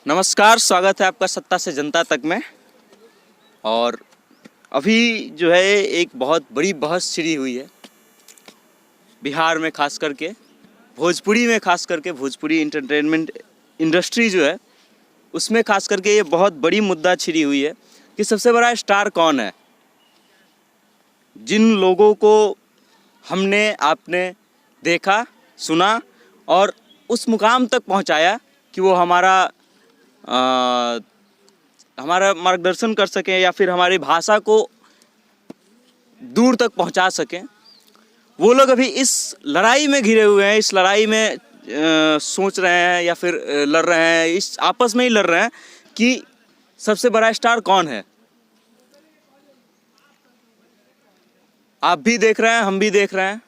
नमस्कार, स्वागत है आपका सत्ता से जनता तक में। और अभी जो है एक बहुत बड़ी बहस छिड़ी हुई है बिहार में, खास करके भोजपुरी में, खास करके भोजपुरी इंटरटेनमेंट इंडस्ट्री जो है उसमें खास करके ये बहुत बड़ी मुद्दा छिड़ी हुई है कि सबसे बड़ा स्टार कौन है। जिन लोगों को हमने आपने देखा, सुना और उस मुकाम तक पहुंचाया कि वो हमारा मार्गदर्शन कर सकें या फिर हमारी भाषा को दूर तक पहुंचा सकें, वो लोग अभी इस लड़ाई में घिरे हुए हैं। इस लड़ाई में सोच रहे हैं या फिर लड़ रहे हैं, इस आपस में ही लड़ रहे हैं कि सबसे बड़ा स्टार कौन है। आप भी देख रहे हैं, हम भी देख रहे हैं।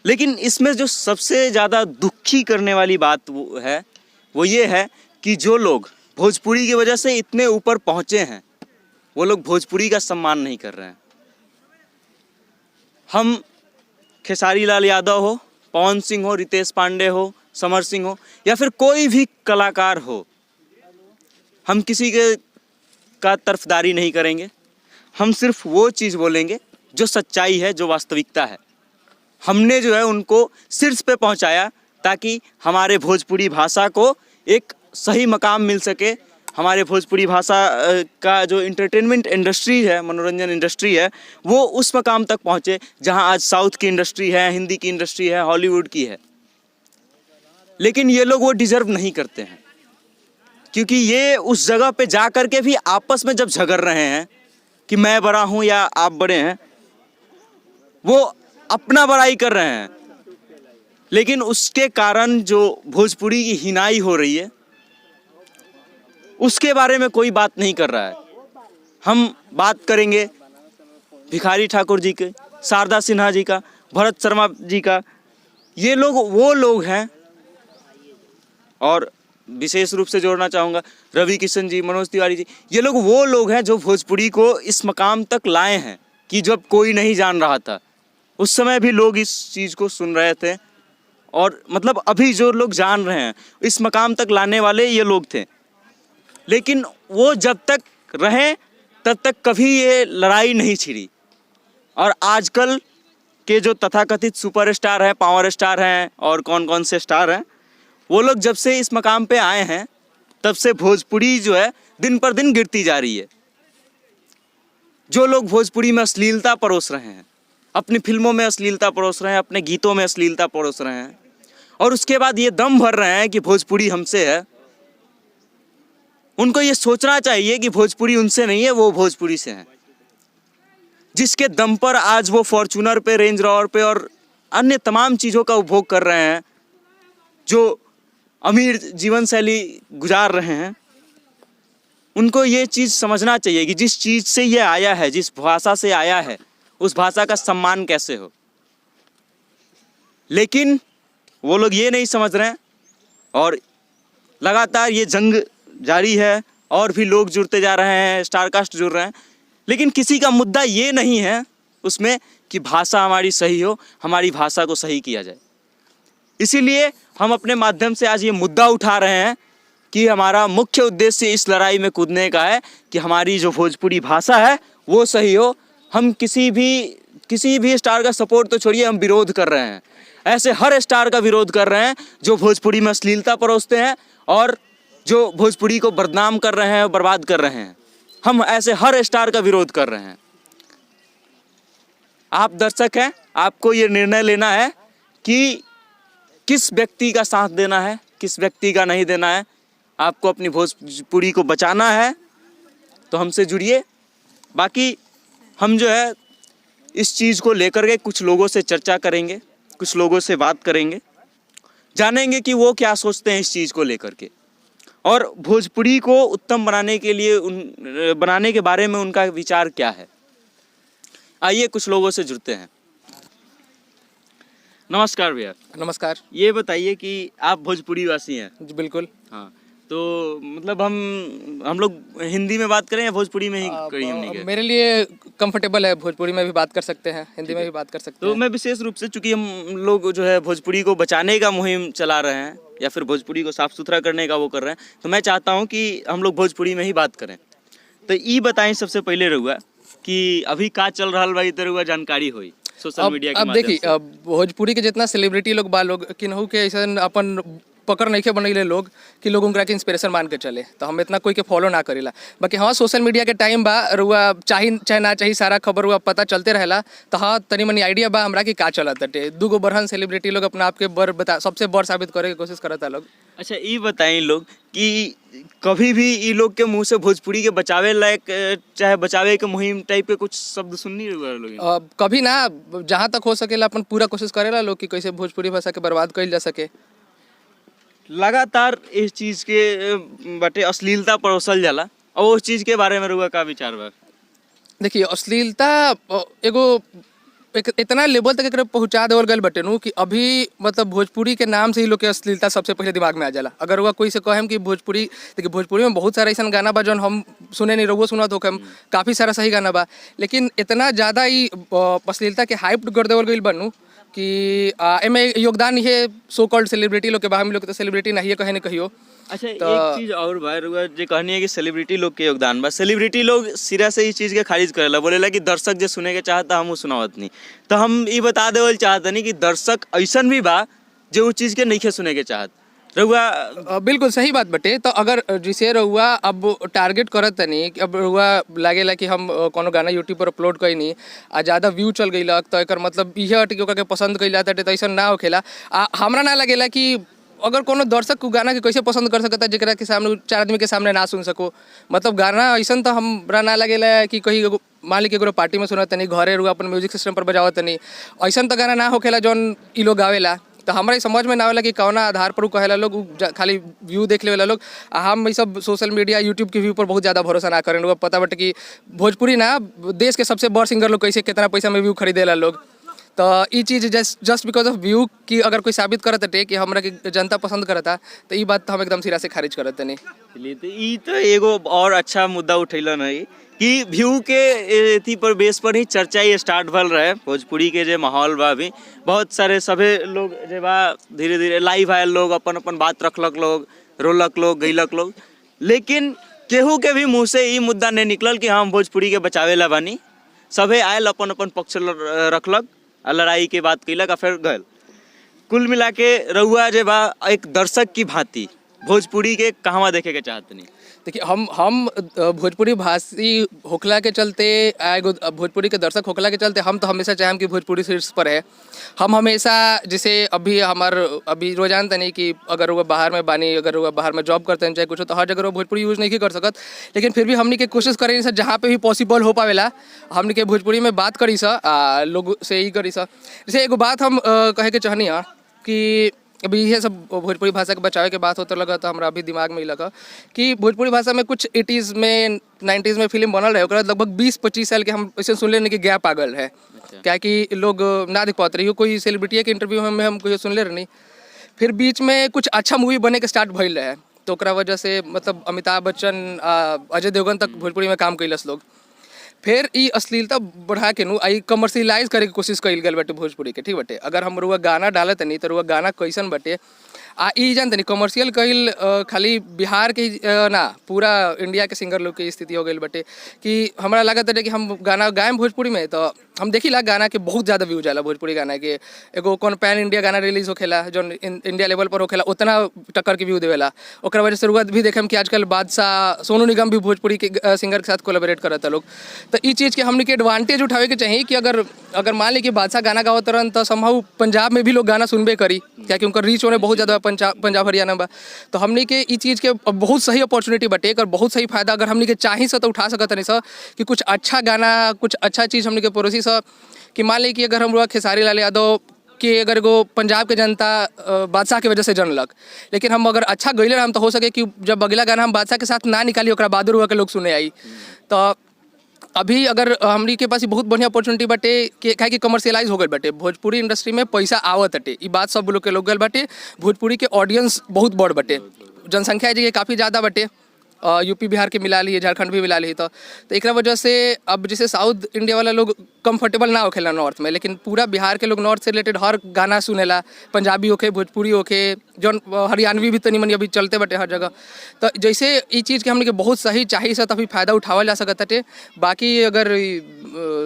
लेकिन इसमें जो सबसे ज़्यादा दुखी करने वाली बात वो ये है कि जो लोग भोजपुरी की वजह से इतने ऊपर पहुंचे हैं, वो लोग भोजपुरी का सम्मान नहीं कर रहे हैं। हम खेसारी लाल यादव हो, पवन सिंह हो, रितेश पांडे हो, समर सिंह हो या फिर कोई भी कलाकार हो, हम किसी का तरफदारी नहीं करेंगे। हम सिर्फ वो चीज़ बोलेंगे जो सच्चाई है, जो वास्तविकता है। हमने जो है उनको शीर्ष पे पहुंचाया ताकि हमारे भोजपुरी भाषा को एक सही मकाम मिल सके। हमारे भोजपुरी भाषा का जो इंटरटेनमेंट इंडस्ट्री है, मनोरंजन इंडस्ट्री है, वो उस मकाम तक पहुँचे जहां आज साउथ की इंडस्ट्री है, हिंदी की इंडस्ट्री है, हॉलीवुड की है। लेकिन ये लोग वो डिज़र्व नहीं करते हैं, क्योंकि ये उस जगह पे जा कर के भी आपस में जब झगड़ रहे हैं कि मैं बड़ा हूँ या आप बड़े हैं, वो अपना बड़ाई कर रहे हैं। लेकिन उसके कारण जो भोजपुरी की हिनाई हो रही है, उसके बारे में कोई बात नहीं कर रहा है। हम बात करेंगे भिखारी ठाकुर जी के, शारदा सिन्हा जी का, भरत शर्मा जी का। ये लोग वो लोग हैं, और विशेष रूप से जोड़ना चाहूँगा रवि किशन जी, मनोज तिवारी जी। ये लोग वो लोग हैं जो भोजपुरी को इस मकाम तक लाए हैं कि जब कोई नहीं जान रहा था, उस समय भी लोग इस चीज़ को सुन रहे थे। और मतलब अभी जो लोग जान रहे हैं, इस मकाम तक लाने वाले ये लोग थे। लेकिन वो जब तक रहे तब तक कभी ये लड़ाई नहीं छिड़ी। और आजकल के जो तथाकथित सुपरस्टार हैं, पावर स्टार हैं और कौन कौन से स्टार हैं, वो लोग जब से इस मकाम पे आए हैं तब से भोजपुरी जो है दिन पर दिन गिरती जा रही है। जो लोग भोजपुरी में अश्लीलता परोस रहे हैं, अपनी फिल्मों में अश्लीलता परोस रहे हैं, अपने गीतों में अश्लीलता परोस रहे हैं, और उसके बाद ये दम भर रहे हैं कि भोजपुरी हमसे है, उनको ये सोचना चाहिए कि भोजपुरी उनसे नहीं है, वो भोजपुरी से हैं। जिसके दम पर आज वो फॉर्च्यूनर पे, रेंज रोवर पे और अन्य तमाम चीज़ों का उपभोग कर रहे हैं, जो अमीर जीवन शैली गुजार रहे हैं, उनको ये चीज़ समझना चाहिए कि जिस चीज़ से ये आया है, जिस भाषा से आया है, उस भाषा का सम्मान कैसे हो। लेकिन वो लोग ये नहीं समझ रहे हैं और लगातार ये जंग जारी है और भी लोग जुड़ते जा रहे हैं, स्टारकास्ट जुड़ रहे हैं। लेकिन किसी का मुद्दा ये नहीं है उसमें कि भाषा हमारी सही हो, हमारी भाषा को सही किया जाए। इसीलिए हम अपने माध्यम से आज ये मुद्दा उठा रहे हैं कि हमारा मुख्य उद्देश्य इस लड़ाई में कूदने का है कि हमारी जो भोजपुरी भाषा है वो सही हो। हम किसी भी स्टार का सपोर्ट तो छोड़िए, हम विरोध कर रहे हैं। ऐसे हर स्टार का विरोध कर रहे हैं जो भोजपुरी में अश्लीलता परोसते हैं और जो भोजपुरी को बदनाम कर रहे हैं, बर्बाद कर रहे हैं। हम ऐसे हर स्टार का विरोध कर रहे हैं। आप दर्शक हैं, आपको ये निर्णय लेना है कि किस व्यक्ति का साथ देना है, किस व्यक्ति का नहीं देना है। आपको अपनी भोजपुरी को बचाना है तो हमसे जुड़िए। बाकी हम जो है इस चीज़ को लेकर के कुछ लोगों से चर्चा करेंगे, कुछ लोगों से बात करेंगे, जानेंगे कि वो क्या सोचते हैं इस चीज़ को लेकर के, और भोजपुरी को उत्तम बनाने के लिए बनाने के बारे में उनका विचार क्या है। आइए कुछ लोगों से जुड़ते हैं। नमस्कार भैया। नमस्कार। ये बताइए कि आप भोजपुरी वासी हैं? जी बिल्कुल। हाँ, तो मतलब हम लोग हिंदी में बात करें या भोजपुरी में ही करें हमने क्या? मेरे लिए कंफर्टेबल है, भोजपुरी में भी बात कर सकते हैं, हिंदी में भी बात कर सकते तो हैं। मैं विशेष रूप से, चूंकि हम लोग जो है भोजपुरी को बचाने का मुहिम चला रहे हैं या फिर भोजपुरी को साफ सुथरा करने का वो कर रहे हैं, तो मैं चाहता हूँ कि हम लोग भोजपुरी में ही बात करें। तो ये बताएं सबसे पहले रहुआ कि अभी का चल रहा बा, तो रहुआ जानकारी हुई सोशल मीडिया के अब माध्यम देखिए, से। अब भोजपुरी के जितना सेलिब्रिटी लोग बा, लोग किन्हू के ऐसा अपन पकड़ नहीं के बनैले लोग कि लोग उनका के इंस्पिरेशन मान के चले, तो हम इतना कोई के फॉलो ना करेला। बाकी हाँ, सोशल मीडिया के टाइम बा, रुआ चाहे ना चाहे सारा खबर हुआ पता चलते रहेला, तो हाँ तनी मनी आइडिया बा हमरा कि का चलत बाटे। दूगो बड़हन सेलिब्रिटी लोग अपना आप के सबसे बड़ साबित करे के कोशिश करता लोग। अच्छा, ये बताएं लोग कि कभी भी ये लोग के मुंह से भोजपुरी के बचावे लायक चाहे बचावे के मुहिम टाइप के कुछ शब्द सुननी रहुआ लोग? कभी ना, जहाँ तक हो सकेला अपन पूरा कोशिश करेला लोग कि कैसे भोजपुरी भाषा के बर्बाद कइल जा सके। लगातार इस चीज के बटे अश्लीलता परोसल जाला, और उस चीज के बारे में रहुआ का विचार बा? देखिए, अश्लीलता एगो एक इतना लेवल तक एकरा पहुंचा देवल गल बटे नु कि अभी मतलब भोजपुरी के नाम से ही लोग के अश्लीलता सबसे पहले दिमाग में आ जाला। अगर हुआ कोई से कहेम कि भोजपुरी, देखिए भोजपुरी में बहुत सारा ऐसा गाना बा जौन हम सुने नहीं, रहुआ सुना तो काफ़ी सारा सही गाना बा, लेकिन इतना ज़्यादा ही अश्लीलता के हाइप कर देवल गइल बनू कि एमे योगदान ये सो कॉल्ड सेलिब्रिटी लोग के बा। हम लोग तो सेलिब्रिटी नहीं है, कहे नहीं कहियो। अच्छा, एक चीज और बा रहुआ जे कहनी है कि सेलिब्रिटी लोग के योगदान बा, सेलिब्रिटी लोग सिरा से इस चीज के खारिज करेला, बोलेला कि दर्शक जो सुने के चाहता हम सुनावत नहीं। तो हम ये बता देवल चाहता नहीं कि दर्शक ऐसन भी बा जो उस चीज के नहीं सुने के चाहत रहुआ। बिल्कुल सही बात बटे। तो अगर जिसे रहुआ अब टारगेट करत तनी कि अब रहुआ लागेला कि हम कोनो गाना यूट्यूब पर अपलोड कईनी आ ज़्यादा व्यू चल गइलक, तो एकर मतलब इहे हटे कि ओकरा के पसंद कइल जाता, तो ऐसा ना होखेला। हमरा ना लगेला कि अगर कोनो दर्शक को गाना के कैसे पसंद कर सकता जेकरा के सामने 4 आदमी के सामने ना सुन सको। मतलब गाना ऐसा तो हमरा ना लगेला कि कहीं मान ली कि एगो पार्टी में सुनत तनी, घरे रुआ अपन म्यूजिक सिस्टम पर बजावत तनी, ऐसा तो गाना ना होखेला जौन ई लोग गावेला। तो हमारे समझ में ना आवेला कि कौना आधार पर कहेला लोग, खाली व्यू देख लेवेला लोग। हम ये सब सोशल मीडिया यूट्यूब के व्यू पर बहुत ज़्यादा भरोसा ना करें। लोग पता बटे कि भोजपुरी ना देश के सबसे बड़ सिंगर लोग कैसे कितना पैसा में व्यू खरीदेला लोग। तो ये चीज़ जस्ट बिकॉज ऑफ व्यू की अगर कोई साबित करत हटे कि हमरा की जनता पसंद करता, तो ये बात तो हम एकदम सिरा से खारिज करत नहीं। चलिए, तो ये तो एगो और अच्छा मुद्दा उठैलन है कि व्यू के एथी पर बेस पर ही चर्चा ही स्टार्ट भल रहे। भोजपुरी के जो माहौल बा, अभी बहुत सारे सभे लोग जो बा धीरे धीरे लाइव आयल लोग अपन अपन बात रखलक, लोग रोलक, लोग गैलक लोग, लेकिन केहू के भी मुँह से ये मुद्दा नहीं निकलल कि हम भोजपुरी के बचावेला बानी। सभे आयल अपन अपन पक्ष रखलक, लड़ाई के बात कैलक, फिर गल। कुल मिला के रहुआ जे बा एक दर्शक की भांति भोजपुरी के कहवा देखे के चाहते नहीं? देखिए, हम भोजपुरी भाषी होखला के चलते, एगो भोजपुरी के दर्शक होखला के चलते हम तो हमेशा चाहें कि भोजपुरी शीर्ष पर है। हम हमेशा, जैसे अभी रोजान तनी कि अगर वो बाहर में बानी, अगर वो बाहर में जॉब करते हैं चाहे कुछ, तो हर जगह वो भोजपुरी यूज़ नहीं कर सकत, लेकिन फिर भी हमने के कोशिश करें सर जहाँ पे भी पॉसिबल हो पावेला हमने के भोजपुरी में बात करी सा, लोग से ही करी सा। जैसे एगो बात हम कहे के चाहनी है कि अभी ये सब भोजपुरी भाषा के बचावे के बात होते लगा, तो हमरा अभी दिमाग में ही लगा कि भोजपुरी भाषा में कुछ 80s में 90s में फिल्म बनल रहे, ओकरा लगभग 20-25 साल के हम ऐसे सुन लेने कि गैप आ गल है। क्या कि लोग ना देख पाते रही, कोई सेलिब्रिटी के इंटरव्यू में हम कोई सुन ले रही, फिर बीच में कुछ अच्छा मूवी बने के स्टार्ट भइल रहे, तो ओकरा वजह से मतलब अमिताभ बच्चन, अजय देवगन तक भोजपुरी में काम कैलस लोग। फिर ई अश्लीलता बढ़ा के नु आई कमर्शियलाइज करे के कोशिश कइल गल बाटे भोजपुरी के, ठीक बाटे। अगर हम रुआ गाना डालत नहीं तो रुआ गाना कैसन बाटे ई जानते नहीं, कमर्शियल कइल खाली बिहार के ना पूरा इंडिया के सिंगर लोग की स्थिति हो गई बाटे कि हमरा लागत है कि हम गाना गाएम भोजपुरी में, तो हम देखिला गाना के बहुत ज़्यादा व्यू जाला भोजपुरी गाना के। एगो कौन पैन इंडिया गाना रिलीज होखेला जो इंडिया लेवल पर होखेला, उतना टक्कर के व्यू देवेला। ओकरा वजह से शुरुआत भी देखें कि आजकल बादशाह, सोनू निगम भी भोजपुरी के सिंगर के साथ कोलैबोरेट करता लोग। तो ई चीज़ के हमने के एडवांटेज उठावे के चाहिए कि अगर मान ली कि बादशाह गाना गावत रहन, तो समहाउ पंजाब में भी लोग गाना सुनबे करी, क्या कि उनका रीच होने बहुत ज़्यादा पंजाब हरियाणा बा। तो हमने के ई चीज़ के बहुत सही अपॉर्चुनिटी बटे और बहुत सही फायदा अगर हमने के चाही सा तो उठा सकत नहीं सा कि कुछ अच्छा गाना, कुछ अच्छा चीज़ हमने के पड़ोसी सा कि मान ली कि अगर हम लोग खेसारी लाल यादव कि अगर वो पंजाब के जनता बादशाह की वजह से जनलक, लेकिन हम अगर अच्छा गइले हम तो हो सके कि जब अगला गाना हम बादशाह के साथ ना निकाली ओकरा बहादुर हुआ के लोग सुने आई। तो अभी अगर हमरी के पास बहुत बढ़िया अपॉर्चुनिटी बाटे कि काहे कि कमर्शियलाइज हो गई बाटे भोजपुरी इंडस्ट्री में, पैसा आवत हटे, ई बात सब लोग के लोग गल बाटे। भोजपुरी के ऑडियंस बहुत बड़ बाटे, जनसंख्या जी के काफ़ी ज़्यादा बटे, यूपी बिहार के मिला ली, झारखंड भी मिला ली, तो एक वजह से अब जैसे साउथ इंडिया वाला लोग कंफर्टेबल ना होखेला नॉर्थ में, लेकिन पूरा बिहार के लोग नॉर्थ से रिलेटेड हर गाना सुनेला, पंजाबी होके, भोजपुरी होके, जौन हरियाणवी भी तनी मनी अभी चलते बटे हर जगह। तो जैसे ये चीज़ के हमने के बहुत सही चाहिए से तभी फायदा उठावल जा सकता है। बाकी अगर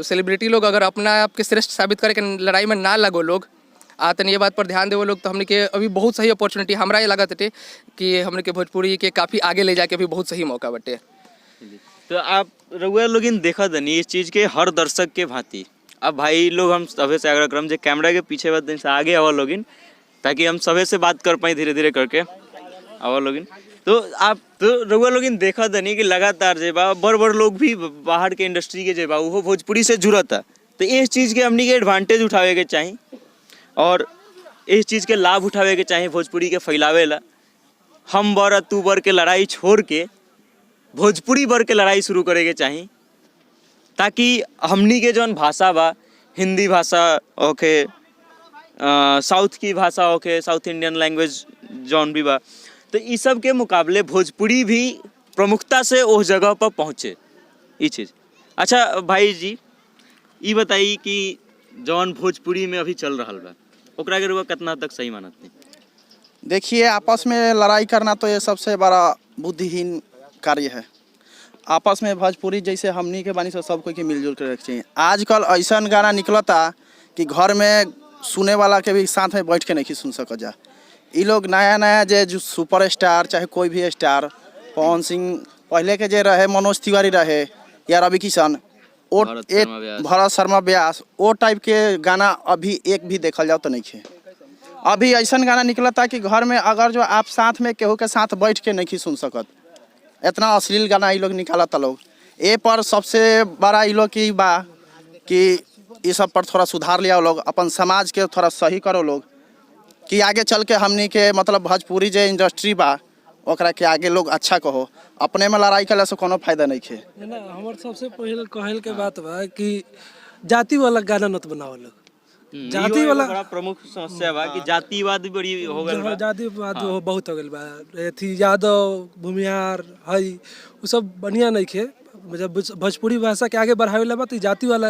सेलिब्रिटी लोग अगर अपना आप के श्रेष्ठ साबित करे के लड़ाई में ना लगो लोग, तन ये बात पर ध्यान देवो लोग, तो हमने के अभी बहुत सही अपॉर्चुनिटी हमरा ये लगा थे कि हमने के भोजपुरी के काफ़ी आगे ले जाके अभी बहुत सही मौका बटे। तो आप रउआ लोग देखा दनी इस चीज़ के हर दर्शक के भांति। अब भाई लोग हम सभे से आग्रह करम जे कैमरा के पीछे बात से आगे आवा लोगिन, ताकि हम सभे से बात कर पाए धीरे धीरे करके आवा लोगिन। तो आप तो रउआ लोग देखा दनी कि लगातार जे बा बड़ बड़ लोग भी बाहर के इंडस्ट्री के जे बा वो भोजपुरी से जुड़ता। तो इस चीज़ के हमनी के एडवांटेज उठावे के चाहिए और इस चीज़ के लाभ उठावे के चाहिए भोजपुरी के फैलावे ला। हम बर तू बर के लड़ाई छोड़ के भोजपुरी बर के लड़ाई शुरू करे के चाहिए, ताकि हमनी के जौन भाषा बा, हिंदी भाषा होके, साउथ की भाषा होके, साउथ इंडियन लैंग्वेज जौन भी बा, तो इस सब के मुकाबले भोजपुरी भी प्रमुखता से उस जगह पर पहुँचे ये चीज़। अच्छा भाई जी ये बताइए कि जौन भोजपुरी में अभी चल रहा बा ओकरा के रुआ कितना तक सही मानत नहीं? देखिए, आपस में लड़ाई करना तो ये सबसे बड़ा बुद्धिहीन कार्य है। आपस में भोजपुरी जैसे हमनी के बानी से सब कोई के मिलजुल कर रखे चाहिए। आजकल ऐसा गाना निकलता कि घर में सुने वाला के भी साथ में बैठ के नहीं सुन सक जा। ये लोग नया नया जो सुपर स्टार चाहे कोई भी स्टार, पवन सिंह पहले के जे रहे, मनोज तिवारी रहे या रवि किशन, भरत शर्मा व्यास, वो टाइप के गाना अभी एक भी देखल जाओ तो नहीं है। अभी ऐसा गाना निकलता कि घर में अगर जो आप साथ में केहू के साथ बैठ के नहीं सुन सकत, इतना अश्लील गाना ये लोग निकालता लोग। ए पर सबसे बड़ा ये लोग की बा कि ये सब पर थोड़ा सुधार लिया लोग, अपन समाज के थोड़ा सही करो लोग, कि आगे चल के हमनी के मतलब भोजपुरी जो इंडस्ट्री बा ओकरा के आगे लोग अच्छा कहो। अपने में लड़ाई करे से कोनो फायदा नहीं है ना। हमार सबसे पहले कहल के बात बा कि जाति वाला गाना मत बनाओ लोग। जाति वाला बड़ा प्रमुख समस्या बा कि जातिवाद भी बड़ी हो गइल बा। जातिवाद बहुत हो गइल बा। एथी यादव भूमिहार हई उ सब बढ़िया नहीं खे। जब भोजपुरी भाषा के आगे बढ़ावे ला बात जाति वाला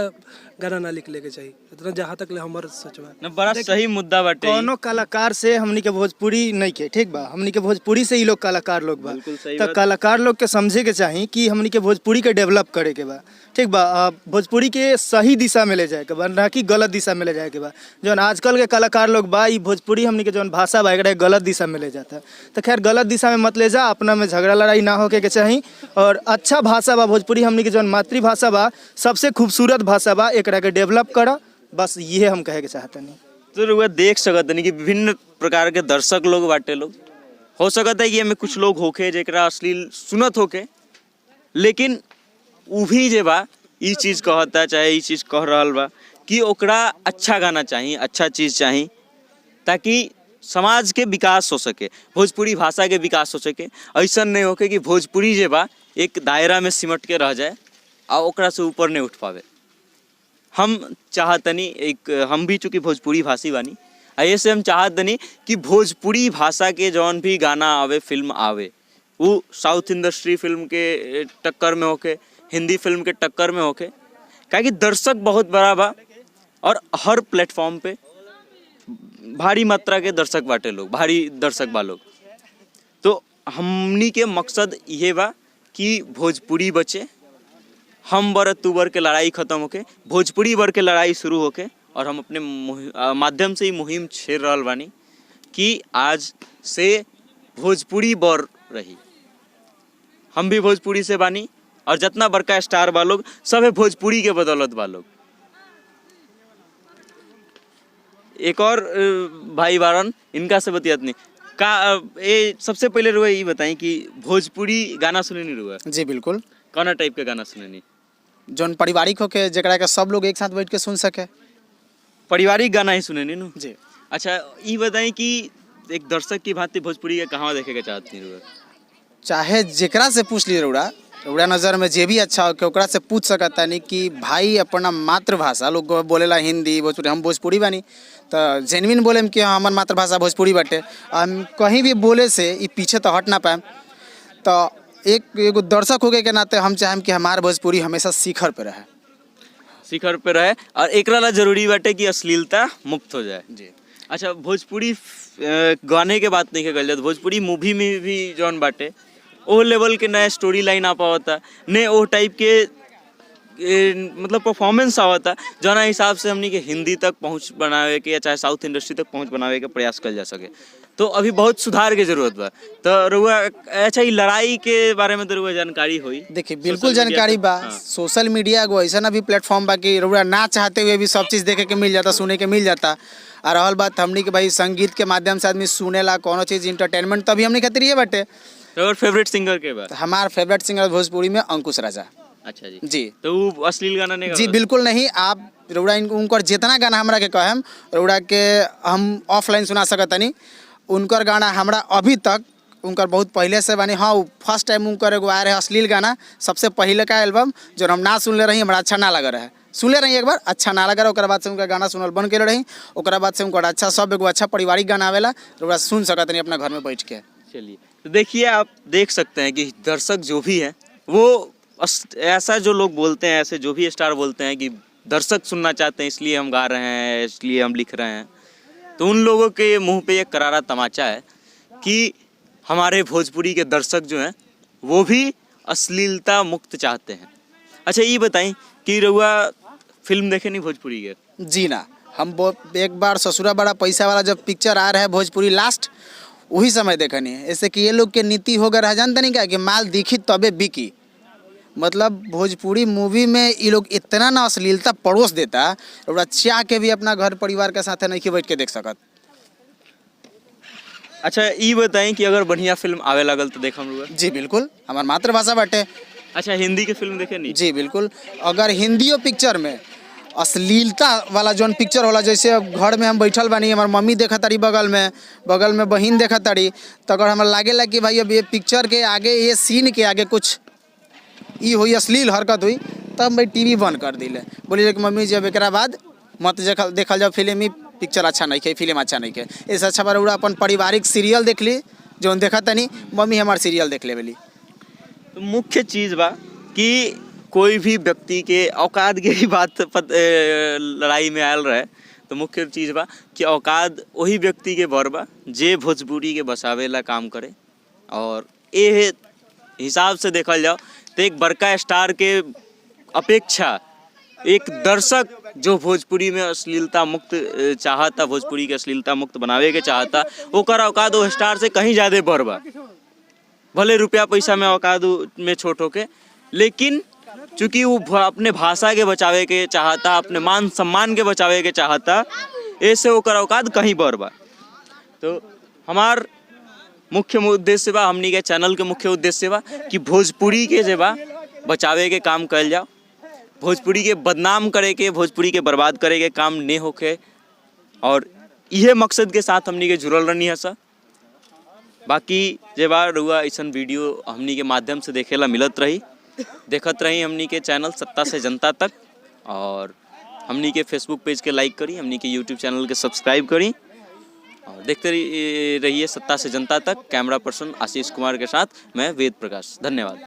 गाना ना लिख लेके चाहिए, इतना जहाँ तक ले हमार सोचवा ना। बड़ा सही मुद्दा बाटे। कोनो कलाकार से हमनी के भोजपुरी नहीं के ठीक बा, हमनी के भोजपुरी से ही लोग कलाकार लोग बा। तो कलाकार लोग के समझे के चाहिए कि हमनी के भोजपुरी के डेवलप करे के बा, ठीक बा। भोजपुरी के सही दिशा में ले जाए के बा, ना कि गलत दिशा में ले जाए के बा। जौन आजकल के कलाकार लोग बा ये भोजपुरी हमनी के जौन भाषा बा एकरा गलत दिशा में ले जाता है। तो खैर गलत दिशा में मत ले जा, अपना में झगड़ा लड़ाई ना होके के चाहिए। और अच्छा भाषा बा भोजपुरी, हमनी के जौन मातृभाषा बा सबसे खूबसूरत भाषा बा, एकरा के डेवलप करा, बस ये हम कहे के चाहते नहीं। तो रुआ देख सकत नहीं कि विभिन्न प्रकार के दर्शक लोग बाटे लोग। हो सकता है कि हमें कुछ लोग होके जेकरा अश्लील सुनत होके, लेकिन उ भी जे बा ई चीज़ कहता चाहे ई चीज़ कह रहा बा कि ओकरा अच्छा गाना चाहिए, अच्छा चीज़ चाहिए, ताकि समाज के विकास हो सके, भोजपुरी भाषा के विकास हो सके। ऐसा नहीं होके कि भोजपुरी जे बा एक दायरा में सिमट के रह जाए और ओकरा से ऊपर नहीं उठ पावे। हम चाहतनी एक, हम भी चूँकि भोजपुरी भाषी बानी, ऐसे हम चाहतनी कि भोजपुरी भाषा के जौन भी गाना आवे, फिल्म आवे, वो साउथ इंडस्ट्री फिल्म के टक्कर में होके, हिंदी फिल्म के टक्कर में होके, क्योंकि दर्शक बहुत बड़ा बा और हर प्लेटफॉर्म पे भारी मात्रा के दर्शक बाटे लोग, भारी दर्शक बा लोग। तो हमनी के मकसद ये बा कि भोजपुरी बचे, हम बर तू बर के लड़ाई ख़त्म होके भोजपुरी बर के लड़ाई शुरू होके, और हम अपने माध्यम से ही मुहिम छेड़ रहल बानी कि आज से भोजपुरी बर रही। हम भी भोजपुरी से बानी और जितना बड़का स्टार बा लोग सब है भोजपुरी के बदौलत बा लोग। एक और भाई बारन इनका से बतियात नहीं का, ये सबसे पहले रुआ ये बताएं कि भोजपुरी गाना सुने नहीं रुआ? जी बिल्कुल। कौन टाइप के गाना सुने नहीं? जौन पारिवारिक होके जकरा के सब लोग एक साथ बैठ के सुन सके, पारिवारिक गाना ही सुने नहीं नु जी। अच्छा ये बताएं कि एक दर्शक की भांति भोजपुरी के कहाँ देखे के चाहती रुआ? चाहे जेकरा से पूछ ली रउरा रउरा नज़र में जे भी अच्छा हो के ओकरा से पूछ सकता नहीं कि भाई अपना मातृभाषा लोग बोलेला हिंदी भोजपुरी, हम भोजपुरी बानी तो जेनविन बोले कि हाँ हमार मातृभाषा भोजपुरी बाटे, हम कहीं भी बोले से ये पीछे तो हट ना पाए। तो एगो दर्शक होके के नाते हम चाहें कि हमार भोजपुरी हमेशा शिखर पे रहे, शिखर पे रहे और एकरा ला जरूरी बाटे कि अश्लीलता मुक्त हो जाए। जी। अच्छा, भोजपुरी गाने के बात नहीं कल जाए, भोजपुरी मूवी में भी जौन बाटे ओ लेवल के नया स्टोरी लाइन आ पावता, ने ओ टाइप के मतलब परफॉर्मेंस आवता जौना हिसाब से हमनी के हिंदी तक पहुंच बनावे के या चाहे साउथ इंडस्ट्री तक पहुंच बनावे के प्रयास कल जा सके। तो अभी बहुत सुधार के जरूरत बा। तो रुआ अच्छा, ये लड़ाई के बारे में तो रुआ जानकारी हुई? देखिए बिल्कुल जानकारी बा। सोशल मीडिया एगो ऐसा भी प्लेटफॉर्म बा कि रउरा ना चाहते हुए भी सब चीज़ देखे के मिल जाता, सुने के मिल जाता। और रहल बात हमनी के भाई संगीत के माध्यम से आदमी सुनेला कोनो चीज़ इंटरटेनमेंट, तभी हमनी खातिर ये बाटे। और फेवरेट सिंगर के बाद? हमार फेवरेट सिंगर भोजपुरी में अंकुश राजा। अच्छा जी। जी। तो वो अश्लील गाना नहीं जी बिल्कुल नहीं। आप रउरा उनकर जितना गाना हमरा के कहेम रउरा के हम ऑफलाइन सुना सकतनी। उनकर गाना हमरा अभी तक उनकर बहुत पहले से बानी। हाँ, फर्स्ट टाइम उनकर एगो आए रहे अश्लील गाना, सबसे पहले का एल्बम जो हम ना सुनले रही, हमरा अच्छा ना लग रहा है। सुनले रही एक बार, अच्छा ना लगा, ओकर बाद से उनका गाना सुनल बंद कर रही। ओकर बाद से उनका अच्छा सब एगो अच्छा पारिवारिक गाना आवेला, रउरा सुन सकतनी अपना घर में बैठ के। चलिए, तो देखिए आप देख सकते हैं कि दर्शक जो भी हैं वो ऐसा जो लोग बोलते हैं, ऐसे जो भी स्टार बोलते हैं कि दर्शक सुनना चाहते हैं इसलिए हम गा रहे हैं, इसलिए हम लिख रहे हैं, तो उन लोगों के मुंह पे एक करारा तमाचा है कि हमारे भोजपुरी के दर्शक जो हैं वो भी अश्लीलता मुक्त चाहते हैं। अच्छा, ये बताएं कि रउआ फिल्म देखे नहीं भोजपुरी के? जी ना, हम एक बार ससुरा बड़ा पैसा वाला जब पिक्चर आ रहा है भोजपुरी लास्ट, वही समय देखनी है। ऐसे कि ये लोग के नीति हो गया, जानते नहीं क्या कि माल दिखी तबे बिकी। मतलब भोजपुरी मूवी में ये लोग इतना ना अश्लीलता परोस देता, और चाह के भी अपना घर परिवार के साथ नहीं बैठ के देख सकत। अच्छा, ये बताएं कि अगर बढ़िया फिल्म आवे लगल तो देख हम लोग? जी बिल्कुल, हमार मातृभाषा बाटे। अच्छा, हिंदी के फिल्म देखे नहीं? जी बिल्कुल। अगर हिंदियों पिक्चर में अश्लीलता वाला जौन पिक्चर होला, जैसे घर में हम बैठल बानी, हमार मम्मी देखा तारी बगल में बहन देखा तारी, तो अगर हमें लागेला कि भाई अब ये पिक्चर के आगे, ये सीन के आगे कुछ ई हुई अश्लील हरकत हुई, तब हम भाई टीवी बंद कर दिले। बोलिए कि मम्मी जी अब एक बाद मत देखल जाओ फिल्म, ही पिक्चर अच्छा नहीं है, फिल्म अच्छा नहीं है। इससे अच्छा बार अपन पारिवारिक सीरियल देख ली, जो देखा तनी मम्मी हमार सीरियल देख ले बेली। तो मुख्य चीज़ बा कि कोई भी व्यक्ति के औकात के ही बात लड़ाई में आयल रहे, तो मुख्य चीज़ बा कि औकात वही व्यक्ति के बर बा जे भोजपुरी के बसावेला काम करे। और ये हिसाब से देखल जाओ तो एक बड़का स्टार के अपेक्षा एक दर्शक जो भोजपुरी में अश्लीलता मुक्त चाहता, भोजपुरी के अश्लीलता मुक्त बनावे के चाहता, ओकर औकात वो स्टार से कहीं ज़्यादा बड़ बा। भले रुपया पैसा में औकात में छोट होके, लेकिन चूँकि वो अपने भाषा के बचावे के चाहता, अपने मान सम्मान के बचावे के चाहता, ऐसे ओकर औकात कहीं बड़ बा। तो हमार मुख्य उद्देश्य बा, हमनी के चैनल के मुख्य उद्देश्य बा कि भोजपुरी के जे बा बचावे के काम कल जाओ, भोजपुरी के बदनाम करे के, भोजपुरी के बर्बाद करे के काम नहीं होके। और यह मकसद के साथ हमनी के जुड़ल रहनी है सर। बाकी जे बार रुआ ऐसा वीडियो हमनी के माध्यम से देखेला मिलत रही, देखत रही हमनी के चैनल सत्ता से जनता तक। और हमनी के फेसबुक पेज के लाइक करी, हमनी के यूट्यूब चैनल के सब्सक्राइब करी और देखते रहिए सत्ता से जनता तक। कैमरा पर्सन आशीष कुमार के साथ मैं वेद प्रकाश, धन्यवाद।